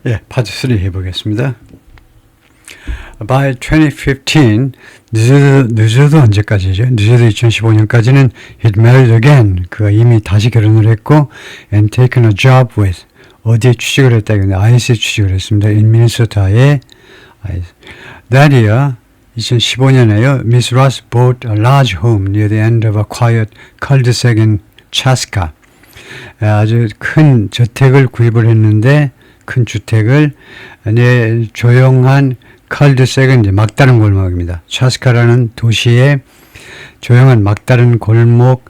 예, 파트 3 해보겠습니다. By 2015, 늦어도 언제까지죠? 늦어도 2015년까지는 he'd married again. 그가 이미 다시 결혼을 했고, and taken a job with. 어디에 취직을 했다? 이건데, IC에 취직을 했습니다. in Minnesota의 IC. That year, 2015년에요. Miss Ross bought a large home near the end of a quiet cul-de-sac in Chaska. 아주 큰 저택을 구입을 했는데, 큰 주택을 조용한 컬드색은 이제 막다른 골목입니다. 차스카라는 도시의 조용한 막다른 골목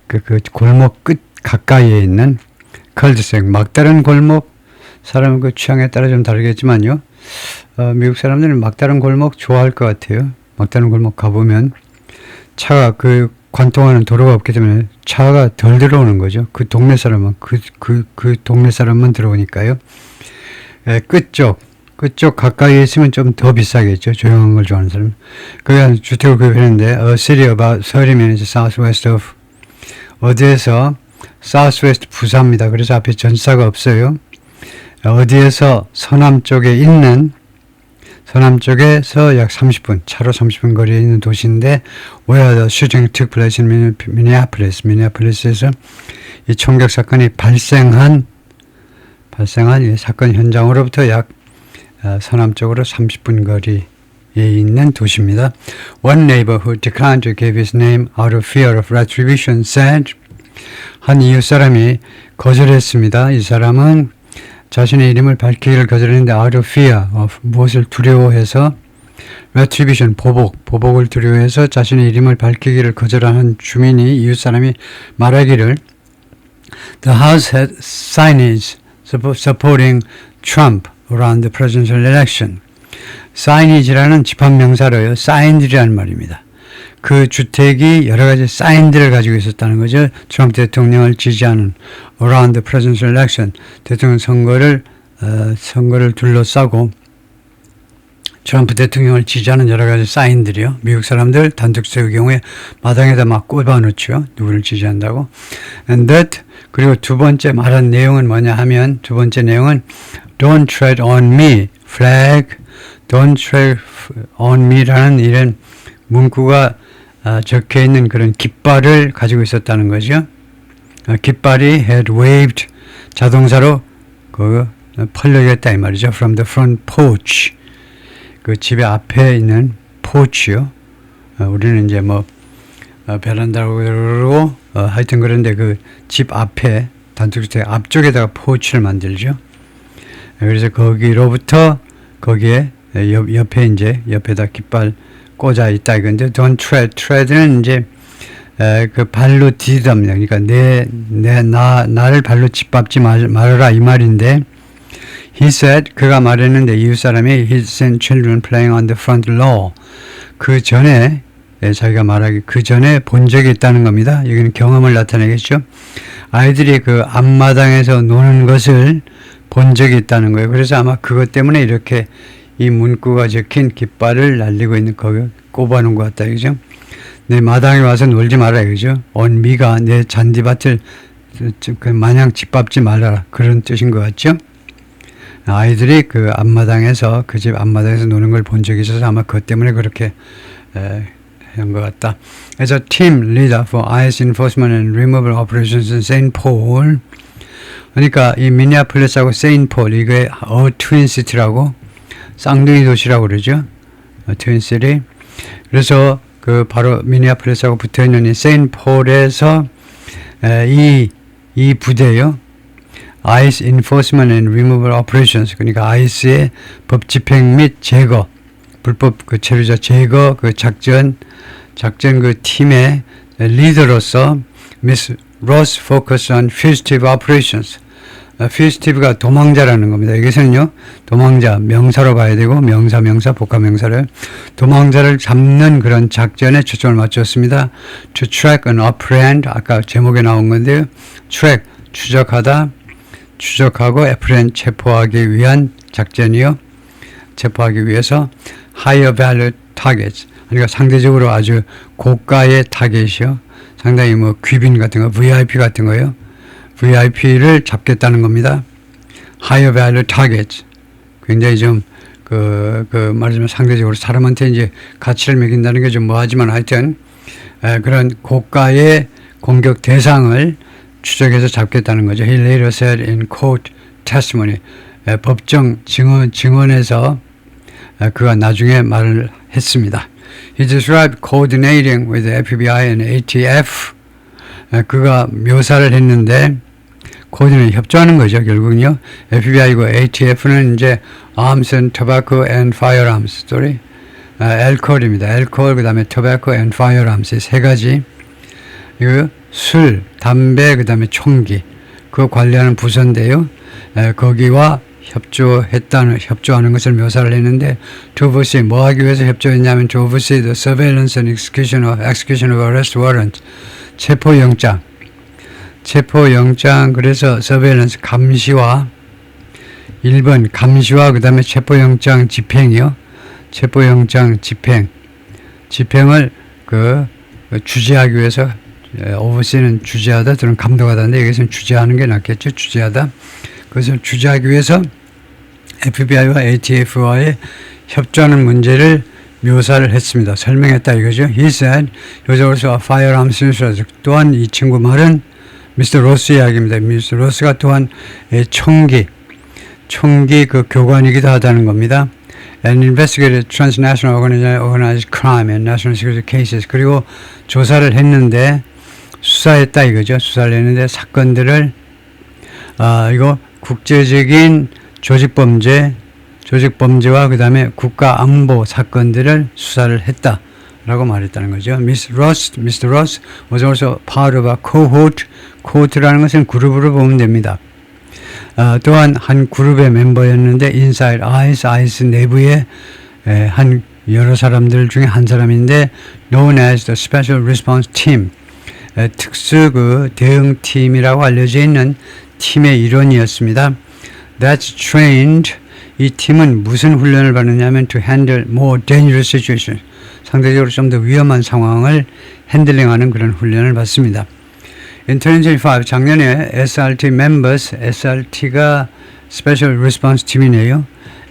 그 골목 끝 가까이에 있는 컬드색 막다른 골목 사람 그 취향에 따라 좀 다르겠지만요. 미국 사람들은 막다른 골목 좋아할 것 같아요. 막다른 골목 가보면 차가 그 관통하는 도로가 없기 때문에 차가 덜 들어오는 거죠. 그 동네 사람은 그 동네 사람만 들어오니까요. 끝쪽 가까이에 있으면 좀 더 비싸겠죠. 조용한 걸 좋아하는 사람. 그게 주택을 구입했는데 a city about 30 minutes southwest of 어디에서 southwest 부사입니다. 그래서 앞에 전사가 없어요. 어디에서 서남쪽에서 약 30분, 차로 30분 거리에 있는 도시인데 where the shooting took place in Minneapolis. 미네아폴리스에서 이 총격 사건이 발생한 이 사건 현장으로부터 약 서남쪽으로 30분 거리에 있는 도시입니다. One neighbor who declined to give his name out of fear of retribution said 한 이웃 사람이 거절했습니다. 이 사람은 자신의 이름을 밝히기를 거절했는데 out of fear of 무엇을 두려워해서 retribution 보복을 두려워해서 자신의 이름을 밝히기를 거절하는 주민이 이웃 사람이 말하기를 The house had signage supporting Trump around the presidential election. signage라는 집합명사로요. signed라는 말입니다. 그 주택이 여러 가지 사인들을 가지고 있었다는 거죠. 트럼프 대통령을 지지하는 around the presidential election. 대통령 선거를 둘러싸고 트럼프 대통령을 지지하는 여러 가지 사인들이요. 미국 사람들 단독 세울 경우에 마당에다 막 꼽아놓죠. 누구를 지지한다고. And that 그리고 두 번째 말한 내용은 뭐냐 하면 두 번째 내용은 Don't tread on me, flag. Don't tread on me라는 이런 문구가 적혀 있는 그런 깃발을 가지고 있었다는 거죠. 깃발이 had waved 자동사로 펄려졌다 이 말이죠. From the front porch. 그 집의 앞에 있는 포치요. 우리는 이제 베란다라고 그러고 하여튼 그런데 그 집 앞에 단독주택 앞쪽에다가 포치를 만들죠. 그래서 거기로부터 거기에 옆에 이제 옆에다 깃발 꽂아 있다 이건데 don't tread는 이제 그 발로 디디답니다. 그러니까 나를 발로 짓밟지 말아라 이 말인데 he said 그가 말했는데 이웃 사람이 he seen children playing on the front lawn 그 전에 자기가 말하기 그 전에 본 적이 있다는 겁니다. 여기는 경험을 나타내겠죠. 아이들이 그 앞마당에서 노는 것을 본 적이 있다는 거예요. 그래서 아마 그것 때문에 이렇게 이 문구가 적힌 깃발을 날리고 있는 거기 꼽아놓은 것 같다. 그죠? 내 마당에 와서 놀지 말아요. 그죠? 온 미가 내 잔디밭을 마냥 짓밟지 말아라. 그런 뜻인 것 같죠? 아이들이 그 앞마당에서 그 집 앞마당에서 노는 걸 본 적이 있어서 아마 그것 때문에 그렇게 한 것 같다. 그래서 Team Leader for ICE Enforcement and Removal Operations in St. Paul 그러니까 이 미니애폴리스하고 세인폴 이게 트윈시티라고 쌍둥이 도시라고 그러죠. 트윈시티. 그래서 그 바로 미니애폴리스하고 붙어있는 이 세인폴에서 이 부대요. ICE Enforcement and Removal Operations 그러니까 ICE의 법 집행 및 제거 불법 그 체류자 제거 그 작전 그 팀의 리더로서 Miss Ross focused on fugitive operations. fugitive가 도망자라는 겁니다. 여기서는요 도망자 명사로 봐야 되고 명사 복합명사를 도망자를 잡는 그런 작전에 초점을 맞췄습니다. To track and apprehend 아까 제목에 나온 건데요. track 추적하고 apprehend 체포하기 위한 작전이요. 체포하기 위해서 higher value targets 그러니까 상대적으로 아주 고가의 타겟이요. 상당히 귀빈 같은 거, VIP 같은 거요. VIP를 잡겠다는 겁니다. higher value targets. 굉장히 좀 말하자면 상대적으로 사람한테 이제 가치를 매긴다는 게 좀 뭐하지만 하여튼 그런 고가의 공격 대상을 추적해서 잡겠다는 거죠. He later said in court testimony. 법정 증언에서 그가 나중에 말을 했습니다. He described coordinating with the FBI and ATF. 그가 묘사를 했는데 코디는 협조하는 거죠. 결국은요. FBI고 ATF는 이제 Arms and Tobacco and Firearms. sorry. 알코올입니다. 알코올 그다음에 Tobacco and Firearms. 세 가지. 이거 술, 담배 그다음에 총기. 그거 관리하는 부서인데요. 거기와 협조하는 것을 묘사를 했는데 to oversee 뭐 하기 위해서 협조했냐면 to oversee the surveillance and execution of arrest warrant. 체포영장 그래서 surveillance 감시와 1번 감시와 그다음에 체포영장 집행이요. 체포영장 집행을 주재하기 위해서 oversee는 주재하다 또는 감독하다인데 여기서는 주재하는 게 낫겠죠. 주재하다. 그것을 주재하기 위해서 FBI와 ATF와의 협조하는 문제를 묘사를 했습니다. 설명했다 이거죠. He said, he was also a firearms instructor. 또한 이 친구 말은 미스터 로스 이야기입니다. 미스터 로스가 또한 총기 그 교관이기도 하다는 겁니다. And investigated transnational organized crime and national security cases. 그리고 조사를 했는데 수사했다 이거죠. 수사를 했는데 사건들을 이거 국제적인 조직범죄와 그 다음에 국가안보 사건들을 수사를 했다라고 말했다는 거죠. Mr. Ross was also part of a cohort. cohort라는 것은 그룹으로 보면 됩니다. 또한 한 그룹의 멤버였는데 inside ICE 내부에 한 여러 사람들 중에 한 사람인데 known as the Special Response Team. 특수 대응팀이라고 알려져 있는 팀의 일원이었습니다. That's trained. 이 팀은 무슨 훈련을 받느냐면 to handle more dangerous situations. 상대적으로 좀 더 위험한 상황을 핸들링하는 그런 훈련을 받습니다. In 2025 작년에 SRT members, SRT가 Special Response Team이네요.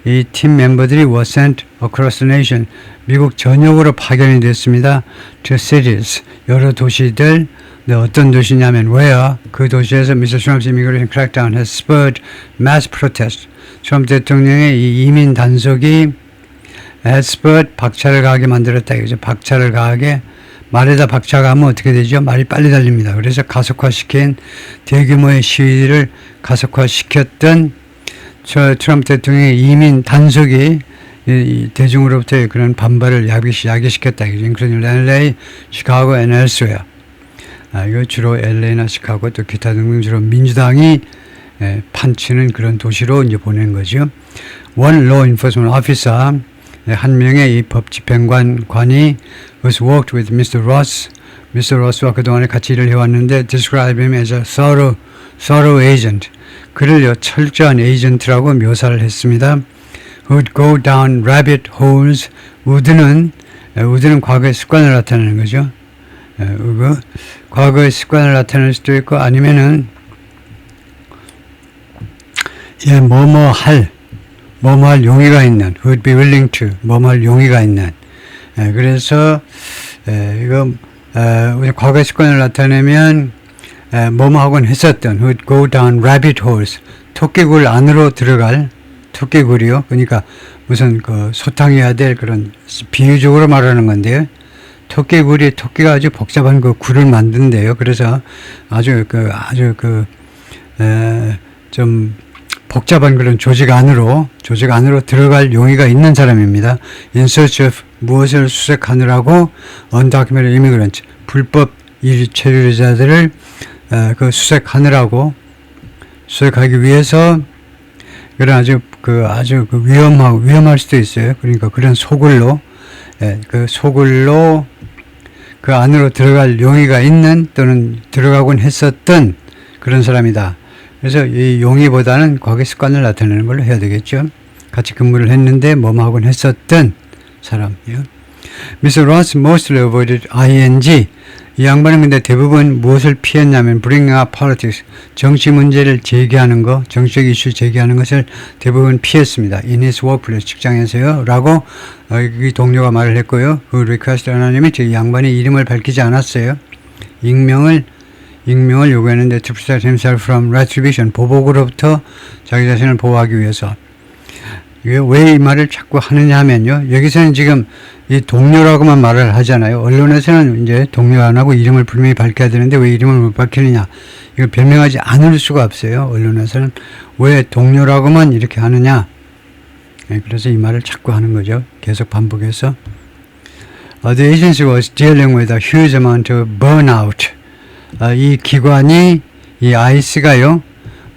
이 팀 멤버들이 were sent across the nation. 미국 전역으로 파견이 됐습니다. To cities, 여러 도시들. 네, 어떤 도시냐면 where 그 도시에서 Mr. Trump's immigration crackdown has spurred mass protest. 트럼프 대통령의 이 이민 단속이 has spurred 박차를 가하게 만들었다. 이거죠. 박차를 가하게 말에다 박차가 하면 어떻게 되죠? 말이 빨리 달립니다. 그래서 가속화시킨 대규모의 시위를 가속화시켰던 트럼프 대통령의 이민 단속이 대중으로부터의 그런 반발을 야기시켰다. including LA, 시카고 and elsewhere. 이거 주로 LA나 시카고 또 기타 등등 주로 민주당이 판치는 그런 도시로 이제 보낸 거죠. One law enforcement officer, 한 명의 이 법 집행관이 was worked with Mr. Ross. Mr. Ross와 그동안에 같이 일을 해왔는데 describe him as a thorough agent. 그를요 철저한 에이전트라고 묘사를 했습니다. Who would go down rabbit holes. 우드는 과거의 습관을 나타내는 거죠. 과거의 습관을 나타낼 수도 있고 아니면은 뭐뭐 할 용의가 있는 who would be willing to 뭐뭐 할 용의가 있는 그래서 이거 과거의 습관을 나타내면 뭐뭐 하곤 했었던 who would go down rabbit holes 토끼굴 안으로 들어갈 토끼굴이요. 그러니까 무슨 소탕해야 될 그런 비유적으로 말하는 건데요. 토끼가 아주 복잡한 굴을 만든대요. 그래서 좀 복잡한 그런 조직 안으로 들어갈 용의가 있는 사람입니다. In search of 무엇을 수색하느라고 undocumented immigrants 불법 체류자들을 수색하기 위해서 그런 위험할 수도 있어요. 그러니까 그런 소굴로 그 안으로 들어갈 용의가 있는 또는 들어가곤 했었던 그런 사람이다. 그래서 이 용의보다는 과거 습관을 나타내는 걸로 해야 되겠죠. 같이 근무를 했는데 뭐뭐 하곤 했었던 사람이요. Mr. Ross mostly avoided ing. 이 양반은 근데 대부분 무엇을 피했냐면 bringing up politics, 정치 문제를 제기하는 거, 정치적 이슈 제기하는 것을 대부분 피했습니다. In his workplace, 직장에서요. 라고 이 동료가 말을 했고요. 그 리퀘스트 하나님이 이 양반의 이름을 밝히지 않았어요. 익명을 요구했는데 to protect himself from retribution, 보복으로부터 자기 자신을 보호하기 위해서. 왜 이 말을 자꾸 하느냐 하면요. 여기서는 지금 이 동료라고만 말을 하잖아요. 언론에서는 이제 동료 안 하고 이름을 분명히 밝혀야 되는데 왜 이름을 못 밝히느냐. 이걸 변명하지 않을 수가 없어요. 언론에서는 왜 동료라고만 이렇게 하느냐. 그래서 이 말을 자꾸 하는 거죠. 계속 반복해서. The agency was dealing with a huge amount of burnout. 이 기관이, 이 아이스가요.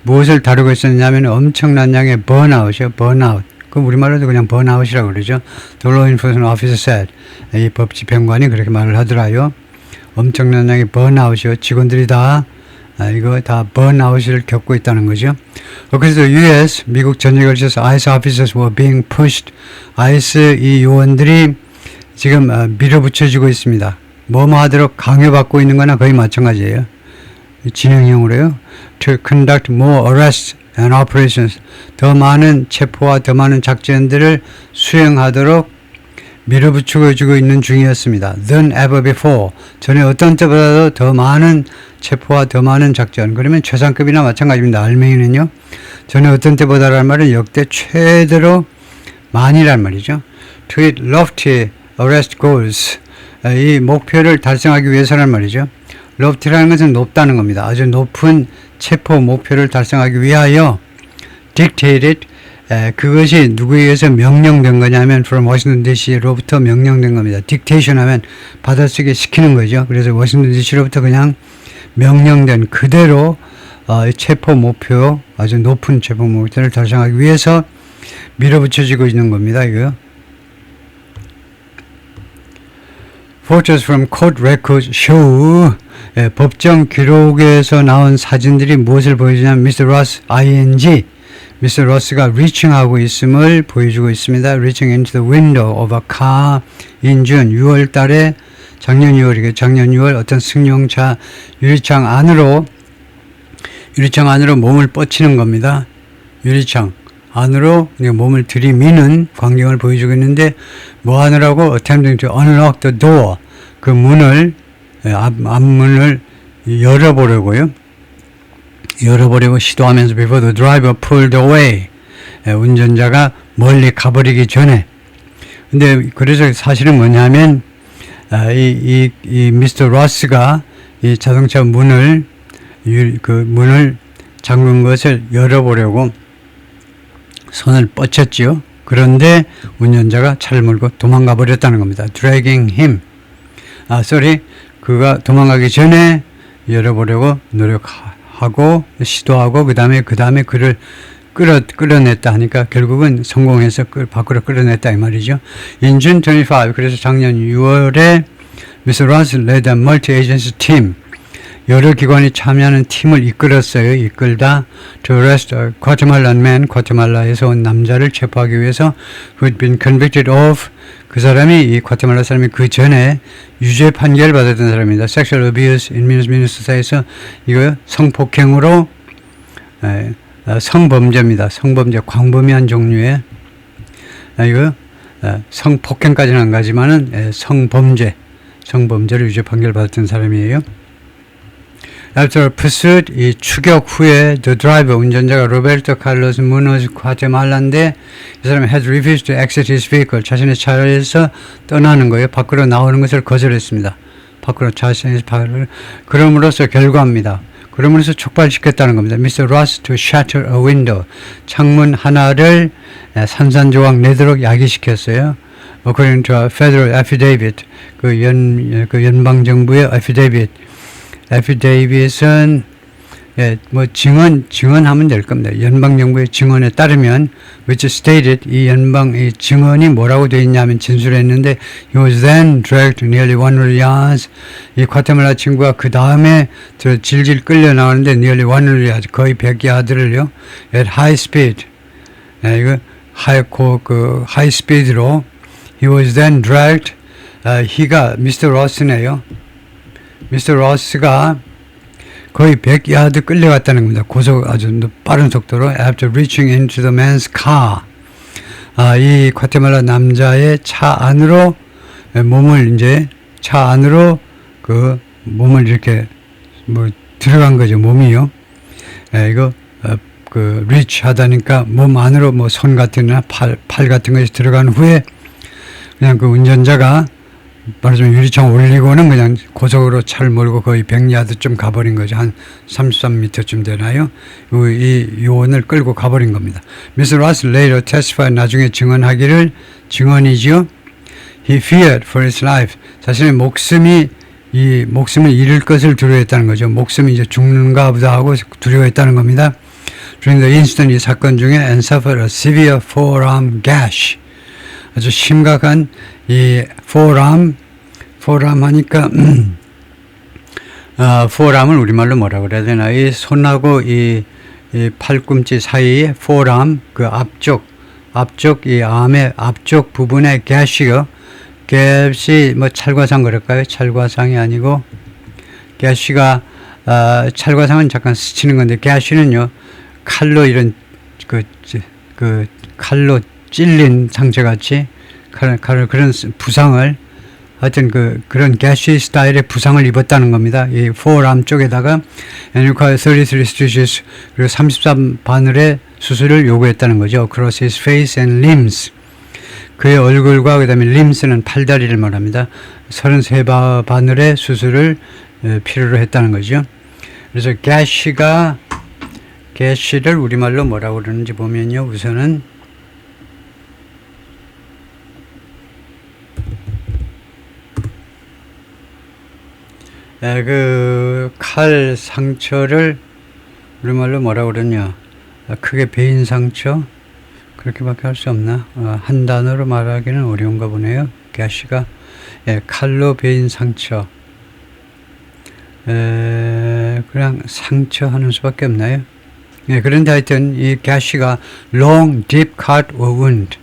무엇을 다루고 있었냐면 엄청난 양의 burnout이요. burnout. 그 우리말로도 그냥 번아웃이라고 그러죠. The law enforcement officer said. 이 법 집행관이 그렇게 말을 하더라요. 엄청난 양의 번아웃이요. 직원들이 다 이거 다 번아웃을 겪고 있다는 거죠. 그래서 US 미국 전역에 걸쳐서 ICE officers were being pushed. ICE 이 요원들이 지금 밀어붙여지고 있습니다. 뭐뭐 하도록 강요받고 있는 거나 거의 마찬가지예요. 진행형으로요. To conduct more arrests and operations. 더 많은 체포와 더 많은 작전들을 수행하도록 밀어붙이고 있는 중이었습니다. Than ever before. 전에 어떤 때보다도 더 많은 체포와 더 많은 작전. 그러면 최상급이나 마찬가지입니다. 알맹이는요. 전에 어떤 때보다라는 말은 역대 최대로 많이란 말이죠. To hit lofty arrest goals. 이 목표를 달성하기 위해서란 말이죠. lofty라는 것은 높다는 겁니다. 아주 높은 체포 목표를 달성하기 위하여 dictated. 그것이 누구에 의해서 명령된 거냐면 from Washington DC로부터 명령된 겁니다. dictation 하면 받아쓰기 시키는 거죠. 그래서 워싱턴 DC로부터 그냥 명령된 그대로 체포 목표, 아주 높은 체포 목표를 달성하기 위해서 밀어붙여지고 있는 겁니다. 이거요. Photos from court records show. 법정 기록에서 나온 사진들이 무엇을 보여주냐면 Mr. Ross, ing. Mr. Ross가 reaching하고 있음을 보여주고 있습니다. Reaching into the window of a car in June. 6월 달에 작년 6월 어떤 승용차 유리창 안으로 몸을 뻗치는 겁니다. 유리창 안으로 몸을 들이미는 광경을 보여주고 있는데 뭐 하느라고 attempting to unlock the door. 그 문을 앞문을 열어보려고 시도하면서 before the driver pulled away. 운전자가 멀리 가버리기 전에. 근데 그래서 사실은 뭐냐면 이 미스터 로스가 이 자동차 문을 잠근 것을 열어보려고 손을 뻗쳤지요. 그런데 운전자가 차를 몰고 도망가 버렸다는 겁니다. dragging him. 그가 도망가기 전에 열어보려고 노력하고 시도하고 그 다음에 그를 끌어냈다 하니까 결국은 성공해서 밖으로 끌어냈다 이 말이죠. In June 25, 그래서 작년 6월에 Mr. Ross led a multi-agency team. 여러 기관이 참여하는 팀을 이끌다 to arrest a Guatemalan man, 과테말라에서 온 남자를 체포하기 위해서 who had been convicted of. 그 사람이 이 과테말라 사람이 그 전에 유죄 판결을 받았던 사람입니다. Sexual abuse in 미네소타에서 이거 성폭행으로 성범죄입니다. 성범죄 광범위한 종류의 이거 성폭행까지는 안 가지만은 성범죄를 유죄 판결을 받았던 사람이에요. After pursuit, 이 추격 후에 the driver, 운전자가 로베르토 칼로스 무노즈 과테말라인데 이 사람이 had refused to exit his vehicle, 자신의 차에서 떠나는 거예요. 밖으로 나오는 것을 거절했습니다. 그럼으로써 결과입니다. 그러면서 촉발시켰다는 겁니다. Mr. Ross to shatter a window, 창문 하나를 산산조각 내도록 야기시켰어요. According to a federal affidavit, 그 연방정부의 affidavit은 증언하면 될 겁니다. 연방정부의 증언에 따르면 which stated 이 증언이 뭐라고 되어 있냐면 진술했는데 he was then dragged nearly 100 yards. 이 과테말라 친구가 그 다음에 질질 끌려 나오는데 nearly 100 yards 거의 100야드를요 at high speed. 이거 high speed로 he was then dragged he가 미스터 로스네요. 미스터 로스가 거의 100야드 끌려갔다는 겁니다. 고속 아주 빠른 속도로 after reaching into the man's car. 이 과테말라 남자의 차 안으로 몸을 이제 차 안으로 그 몸을 이렇게 뭐 들어간 거죠. 몸이요. 이거 그 reach 하다니까 몸 안으로 뭐 손 같은 팔 같은 것이 들어간 후에 그냥 그 운전자가 말하자면 유리창 올리고는 그냥 고속으로 차를 몰고 거의 100야드쯤 가버린 거죠. 한 33m쯤 되나요? 이 요원을 끌고 가버린 겁니다. Mr. Ross later testified, 나중에 증언이죠. He feared for his life. 자신의 목숨을 잃을 것을 두려워했다는 거죠. 목숨이 이제 죽는가 보다 하고 두려워했다는 겁니다. During the incident, 이 사건 중에 and suffered a severe forearm gash. 아주 심각한 이 forearm 하니까 forearm을 우리말로 뭐라 그래야 되나? 이 손하고 이 팔꿈치 사이에 forearm 그 앞쪽 이 암의 앞쪽 부분에 gash가 갭이 뭐 찰과상 그럴까요? 찰과상이 아니고 gash가 찰과상은 잠깐 스치는 건데 gash는요 칼로 이런 그 칼로 찔린 상처같이 그런 부상을 하여튼 그런 gash 스타일의 부상을 입었다는 겁니다. 이 forearm 쪽에다가 and required 33 stitches 그리고 33바늘의 수술을 요구했다는 거죠. Across his face and limbs. 그의 얼굴과 그 다음에 lims는 팔다리를 말합니다. 33바늘의 수술을 필요로 했다는 거죠. 그래서 gash를 우리말로 뭐라고 그러는지 보면요. 우선은 그 칼 상처를 우리말로 뭐라고 그러냐. 크게 베인 상처 그렇게밖에 할 수 없나. 한 단어로 말하기는 어려운가 보네요. gash가 칼로 베인 상처 그냥 상처 하는 수밖에 없나요? 그런데 하여튼 이 gash가 long, deep cut or wound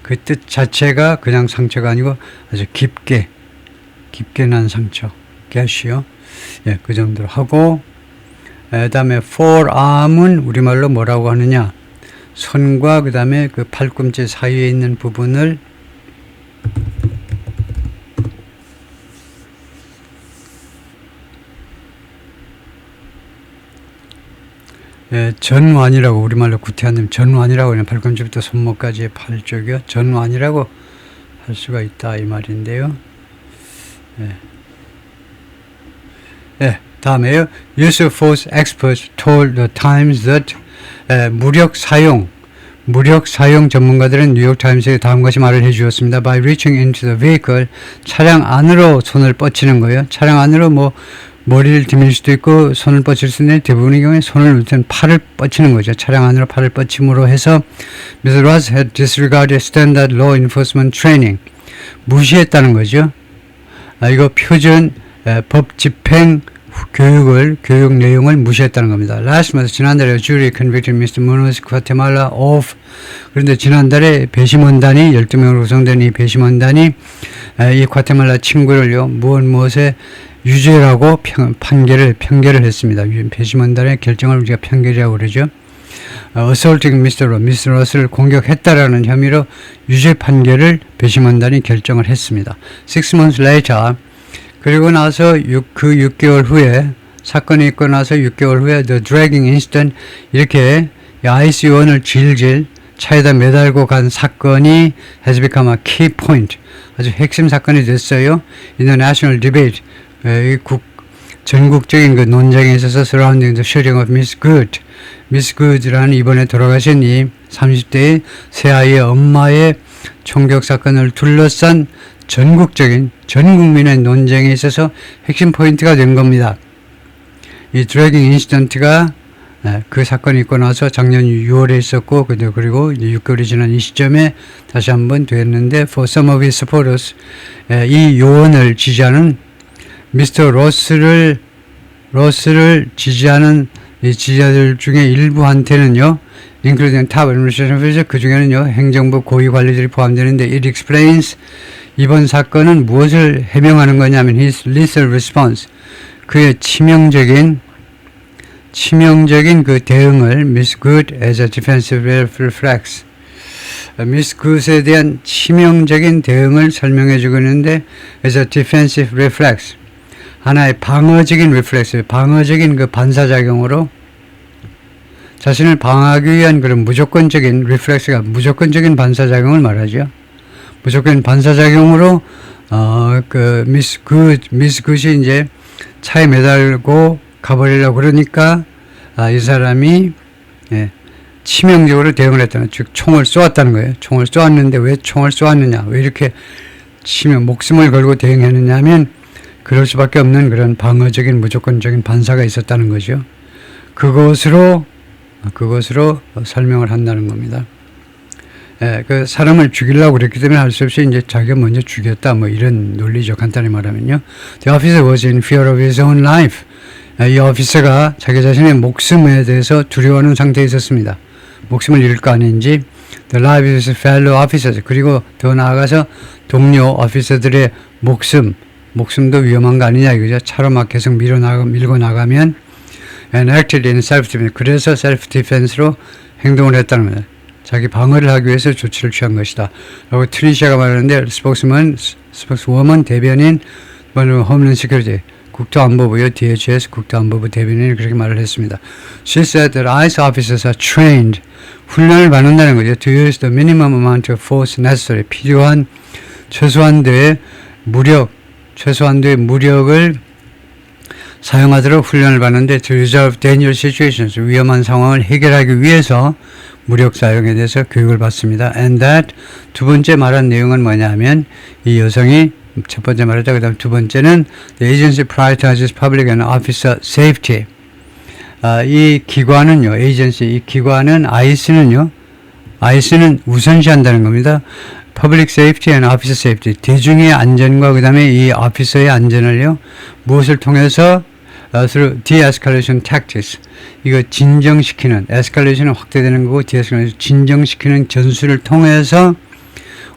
그 뜻 자체가 그냥 상처가 아니고 아주 깊게 난 상처 gash요. 그 정도로 하고 그 다음에 forearm은 우리말로 뭐라고 하느냐. 손과 그 다음에 그 팔꿈치 사이에 있는 부분을 전완이라고 우리말로 구태하는 전완이라고 그냥 팔꿈치부터 손목까지의 팔 쪽이요. 전완이라고 할 수가 있다 이 말인데요. 다음에요. Use of force experts told the Times that 무력 사용 전문가들은 뉴욕타임스에 다음 것이 말을 해주었습니다. By reaching into the vehicle, 차량 안으로 손을 뻗치는 거예요. 차량 안으로 뭐 머리를 디밀 수도 있고 손을 뻗칠 수 있는데 대부분의 경우에 손을 일단 팔을 뻗치는 거죠. 차량 안으로 팔을 뻗침으로 해서 Mr. Ross had disregarded standard law enforcement training. 무시했다는 거죠. 이거 표준 법 집행 교육 내용을 무시했다는 겁니다. Last month, 지난달에 jury convicted Mr. Munoz Guatemala of 그런데 지난달에 배심원단이 12명으로 구성된 이 배심원단이 이 과테말라 친구를요 무엇에 유죄라고 판결을 했습니다. 배심원단의 결정을 우리가 판결이라고 그러죠. Assaulting Mr. Ross를 공격했다라는 혐의로 유죄 판결을 배심원단이 결정을 했습니다. 6 months later 그리고 나서 그 6개월 후에 사건이 있고 나서 6개월 후에 The Dragging Incident 이렇게 아이스 요원을 질질 차에다 매달고 간 사건이 has become a key point 아주 핵심 사건이 됐어요. In the national debate 전국적인 그 논쟁에 있어서 surrounding the shooting of Miss Good Miss Good라는 이번에 돌아가신 이 30대의 새 아이의 엄마의 총격 사건을 둘러싼 전 국민의 논쟁에 있어서 핵심 포인트가 된 겁니다. 이 드래깅 인시던트가 그 사건이 있고 나서 작년 6월에 있었고 그리고 6개월이 지난 이 시점에 다시 한번 됐는데 for some of his supporters 이 요원을 지지하는 미스터 로스를 지지하는 이 지지자들 중에 일부한테는요 including top administration officials, 그 중에는요 행정부 고위 관리들이 포함되는데 it explains 이번 사건은 무엇을 해명하는 거냐면 his lethal response 그의 치명적인 그 대응을 Miss Good as a defensive reflex Miss Good에 대한 치명적인 대응을 설명해 주고 있는데 as a defensive reflex 하나의 방어적인 reflex 방어적인 그 반사작용으로 자신을 방어하기 위한 그런 무조건적인 reflex가 무조건적인 반사작용을 말하죠. 무조건 반사작용으로 그 미스 굿이 이제 차에 매달고 가버리려고 그러니까 이 사람이 치명적으로 대응을 했다는 즉 총을 쏘았다는 거예요. 총을 쏘았는데 왜 총을 쏘았느냐 왜 이렇게 목숨을 걸고 대응했느냐 하면 그럴 수밖에 없는 그런 방어적인 무조건적인 반사가 있었다는 거죠. 그것으로 설명을 한다는 겁니다. 그 사람을 죽이려고 그랬기 때문에 할 수 없이 이제 자기가 먼저 죽였다 뭐 이런 논리죠. 간단히 말하면요. The officer was in fear of his own life. 이 오피서가 자기 자신의 목숨에 대해서 두려워하는 상태에 있었습니다. 목숨을 잃을 거 아닌지 The life of his fellow officers 그리고 더 나아가서 동료 오피서들의 목숨도 위험한 거 아니냐 이거죠. 차로 막 계속 밀고 나가면 and acted in self-defense 그래서 self-defense로 행동을 했다는 거예요. 자기 방어를 하기 위해서 조치를 취한 것이다. 라고 트리샤가 말하는데 스포크스워먼 대변인 홈런 시큐리티 국토안보부요. DHS 국토안보부 대변인이 그렇게 말을 했습니다. She said that ICE officers are trained 훈련을 받는다는 거죠. To use the minimum amount of force necessary 필요한 최소한도의 무력을 사용하도록 훈련을 받는데 to resolve dangerous situations 위험한 상황을 해결하기 위해서 무력 사용에 대해서 교육을 받습니다. And that 두 번째 말한 내용은 뭐냐 하면 이 여성이 첫 번째 말했다. 그 다음 두 번째는 The agency prioritizes public and officer safety. 이 기관은요, 이 기관은 ICE는 우선시한다는 겁니다. Public safety and officer safety. 대중의 안전과 그 다음에 이 오피서의 안전을요, 무엇을 통해서 through de-escalation tactics. 이거 진정시키는, escalation은 확대되는 거고, de-escalation 진정시키는 전술을 통해서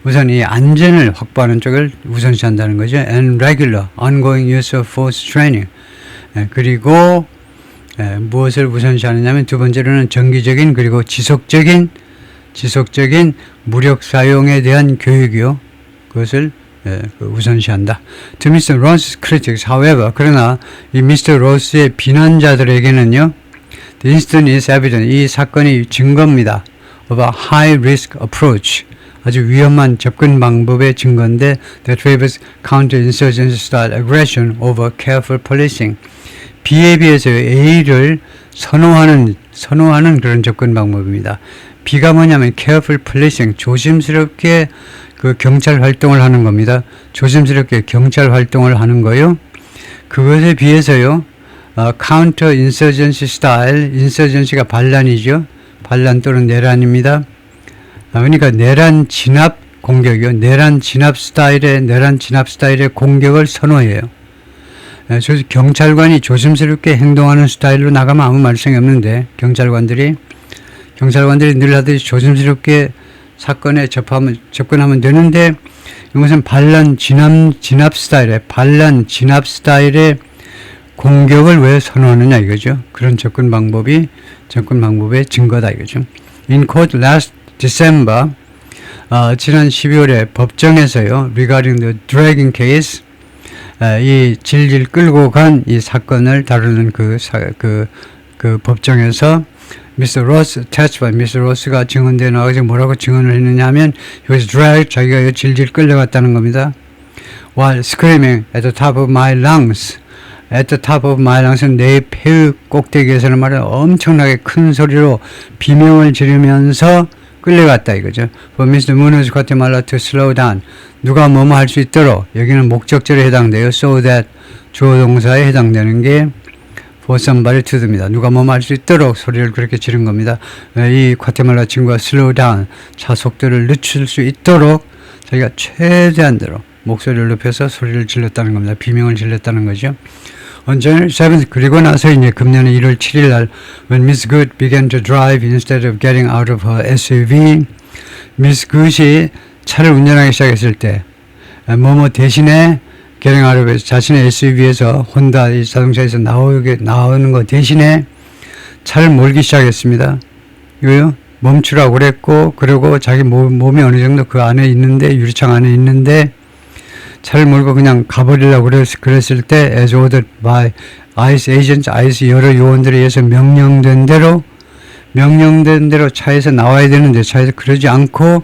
우선 이 안전을 확보하는 쪽을 우선시한다는 거죠. And regular, ongoing use of force training. 그리고 무엇을 우선시하느냐면 두 번째로는 정기적인 그리고 지속적인 무력 사용에 대한 교육이요. 그것을 우선시한다. To Mr. Ross's critics, however, 그러나 이 Mr. Ross의 비난자들에게는요, the incident is evident. 이 사건이 증거입니다. of a high risk approach. 아주 위험한 접근 방법의 증거인데 that favors counterinsurgency style aggression over careful policing. B에 비해서 A를 선호하는 그런 접근 방법입니다. B가 뭐냐면 careful policing, 조심스럽게 그 경찰 활동을 하는 겁니다. 조심스럽게 경찰 활동을 하는 거요. 그것에 비해서요, counterinsurgency style, insurgency가 반란이죠. 반란 또는 내란입니다. 그러니까 내란 진압 공격이요. 내란 진압 스타일의 공격을 선호해요. 경찰관이 조심스럽게 행동하는 스타일로 나가면 아무 말썽이 없는데 경찰관들이 늘 하듯이 조심스럽게 사건에 접근하면 되는데 이것은 반란 진압 스타일의 공격을 왜 선호하느냐 이거죠. 그런 접근 방법의 증거다 이거죠. In court last December, 지난 12월에 법정에서요, regarding the dragging case, 이 질질 끌고 간 이 사건을 다루는 그 법정에서 Mr. Ross testified. Mr. Ross가 증언대에 나가서 뭐라고 증언을 했느냐 하면 he was dragged, 자기가 질질 끌려갔다는 겁니다. While screaming at the top of my lungs. At the top of my lungs은 내 폐의 꼭대기에서는 말이야 엄청나게 큰 소리로 비명을 지르면서 끌려갔다 이거죠. For Mr. Munoz Guatemala to slow down. 누가 뭐뭐 할 수 있도록 여기는 목적절에 해당돼요. So that 주어 동사에 해당되는 게 for somebody to입니다. 누가 뭐뭐 할 수 있도록 소리를 그렇게 지른 겁니다. 이 과테말라 친구가 slow down 차 속도를 늦출 수 있도록 자기가 최대한대로 목소리를 높여서 소리를 질렀다는 겁니다. 비명을 질렀다는 거죠. On January 7th, 그리고 나서 이제 금년에 1월 7일 날 when Miss Good began to drive instead of getting out of her SUV, Miss Good이 차를 운전하기 시작했을 때 뭐뭐 대신에 getting out of 자신의 SUV에서 혼다 이 자동차에서 나오는 거 대신에 차를 몰기 시작했습니다. 이거요. 멈추라고 그랬고, 그리고 자기 몸이 어느 정도 그 안에 있는데, 유리창 안에 있는데, 차를 몰고 그냥 가버리려고 그랬을 때, as ordered by ICE agents, ICE 여러 요원들에 의해서 명령된 대로 차에서 나와야 되는데, 차에서 그러지 않고,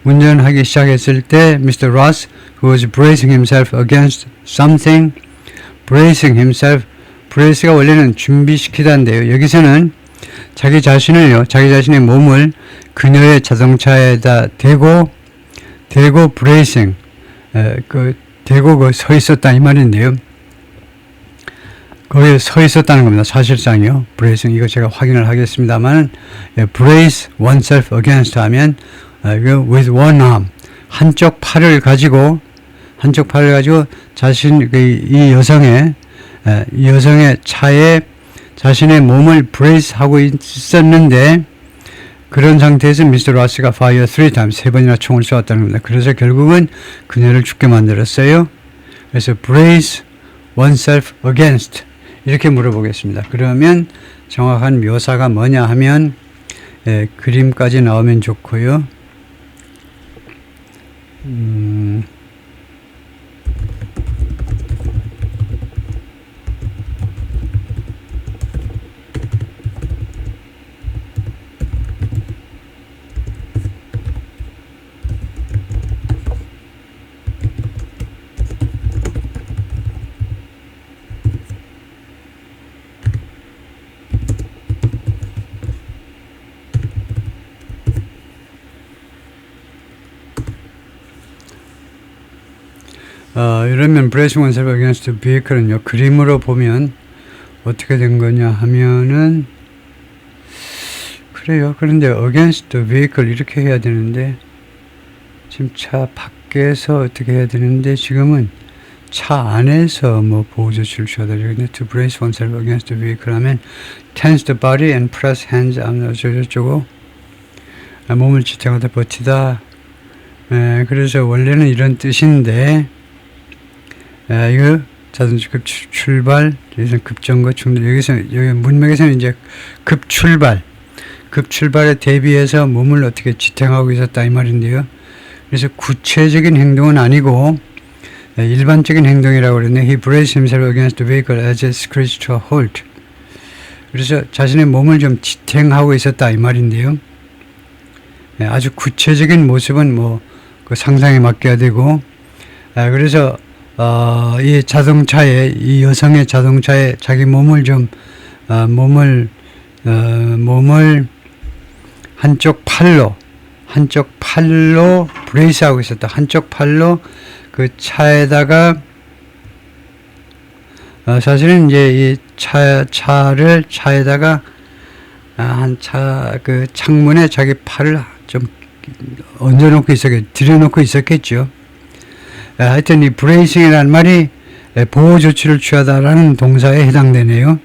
운전하기 시작했을 때, Mr. Ross, who was bracing himself against something, bracing himself, brace가 원래는 준비시키다인데요. 여기서는 자기 자신의 몸을 그녀의 자동차에다 대고 브레이싱, 대고 서 있었다 이 말인데요. 거기에 서 있었다는 겁니다. 사실상요. 브레이싱 이거 제가 확인을 하겠습니다만, brace oneself against 하면 with one arm 한쪽 팔을 가지고 자신 이 여성의 차에 자신의 몸을 브레이스하고 있었는데 그런 상태에서 미스터 로스가 fire 3times 3번이나 총을 쏘았다는 겁니다. 그래서 결국은 그녀를 죽게 만들었어요. 그래서 brace oneself against 이렇게 물어보겠습니다. 그러면 정확한 묘사가 뭐냐 하면 그림까지 나오면 좋고요. 이러면 bracing oneself against the vehicle는요, 그림으로 보면 어떻게 된 거냐 하면은, 그래요. 그런데 against the vehicle 이렇게 해야 되는데, 지금 차 밖에서 어떻게 해야 되는데, 지금은 차 안에서 뭐 보호조치를 취하다. 근데 to brace oneself against the vehicle 하면 tense the body and press hands 어쩌고저쩌고, 몸을 지탱하다 버티다. 그래서 원래는 이런 뜻인데, 이거 자동차 급출발, 여기서 급정거 충돌, 여기 문맥에서는 이제 급출발에 대비해서 몸을 어떻게 지탱하고 있었다 이 말인데요. 그래서 구체적인 행동은 아니고 일반적인 행동이라고 그랬네. He braced himself against the vehicle as it screeched to a halt. 그래서 자신의 몸을 좀 지탱하고 있었다 이 말인데요. 아주 구체적인 모습은 뭐 그 상상에 맡겨야 되고, 그래서 이 자동차에, 이 여성의 자동차에 자기 몸을 좀 몸을 한쪽 팔로 브레이스하고 있었다. 한쪽 팔로 그 차에다가 사실은 이제 이 차에다가 그 창문에 자기 팔을 좀 들여놓고 있었겠죠. 하여튼 이 브레이싱이라는 말이 보호 조치를 취하다라는 동사에 해당되네요.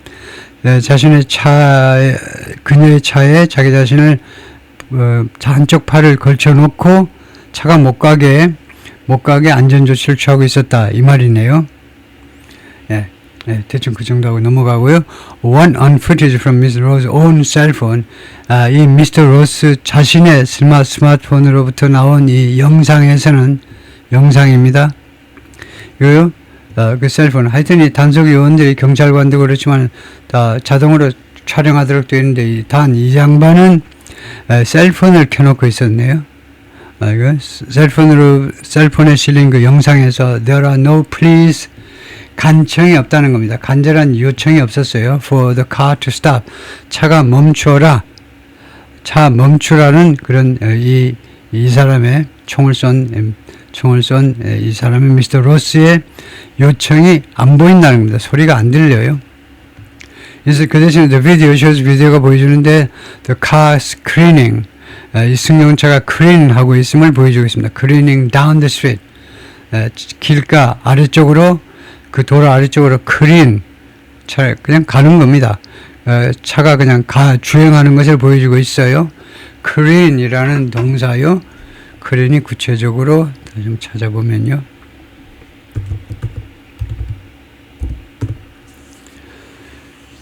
그녀의 차에 자기 자신을 한쪽 팔을 걸쳐놓고 차가 못 가게 안전 조치를 취하고 있었다 이 말이네요. 대충 그 정도 하고 넘어가고요. One on footage from Mr. Rose's own cell phone. 이 미스터 로스 자신의 스마트폰으로부터 나온 이 영상입니다. 그 셀폰. 하여튼 이 단속 요원들이 경찰관도 그렇지만 다 자동으로 촬영하도록 되어 있는데 단 이 양반은 셀폰을 켜놓고 있었네요. 셀폰에 실린 그 영상에서 There are no please 간청이 없다는 겁니다. 간절한 요청이 없었어요. For the car to stop. 차가 멈추어라. 차 멈추라는 그런 이 사람의 총을 쏜 이 사람의 미스터 로스의 요청이 안 보인다는 겁니다. 소리가 안 들려요. 그래서 그 대신에 the video shows 비디오가 보여주는데 the car screening 이 승용차가 크린하고 있음을 보여주고 있습니다. 크리닝 down the street 길가 아래쪽으로 그 도로 아래쪽으로 크린 그냥 가는 겁니다. 차가 그냥 주행하는 것을 보여주고 있어요. clean이라는 동사요. clean이 구체적으로 좀 찾아보면요.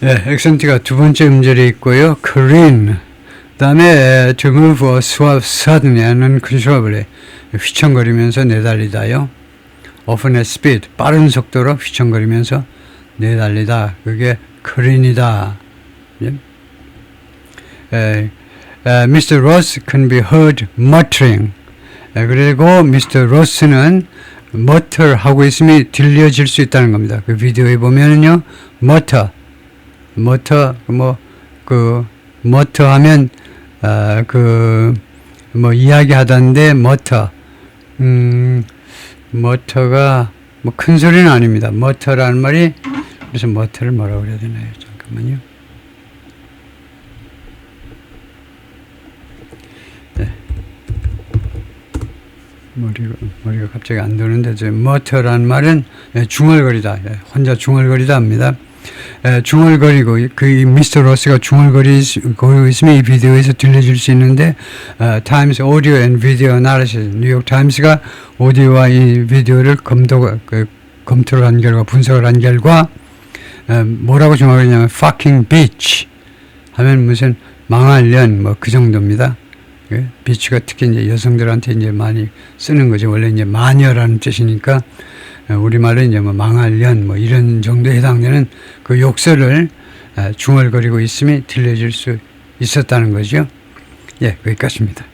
액센트가 두 번째 음절에 있고요. clean. 그 다음에 to move or swap suddenly는 considerably. 휘청거리면서 내달리다요. often at speed. 빠른 속도로 휘청거리면서 내달리다. 그게 clean이다. Mr. Ross can be heard muttering. 그리고 Mr. Ross는 mutter 하고 있음이 들려질 수 있다는 겁니다. 그 비디오에 보면은요, mutter 하면 이야기하다인데 mutter가 큰 소리는 아닙니다. mutter라는 말이 그래서 mutter를 뭐라고 그래야 되나요? 잠깐만요. 머리가 갑자기 안 도는데, mutter라는 말은 중얼거리다, 혼자 중얼거리다 합니다. 중얼거리고, 미스터 로스가 중얼거리고 있으면 이 비디오에서 들려줄 수 있는데, Times Audio and Video Analysis, 뉴욕 타임스가 오디오와 이 비디오를 검토를 한 결과, 분석을 한 결과, 뭐라고 중얼거리냐면, fucking bitch 하면 무슨 망할 년, 그 정도입니다. 비치가 특히 이제 여성들한테 이제 많이 쓰는 거죠. 원래 이제 마녀라는 뜻이니까, 우리말로 이제 망할 년, 이런 정도에 해당되는 그 욕설을 중얼거리고 있음이 들려질 수 있었다는 거죠. 예, 거기까지입니다.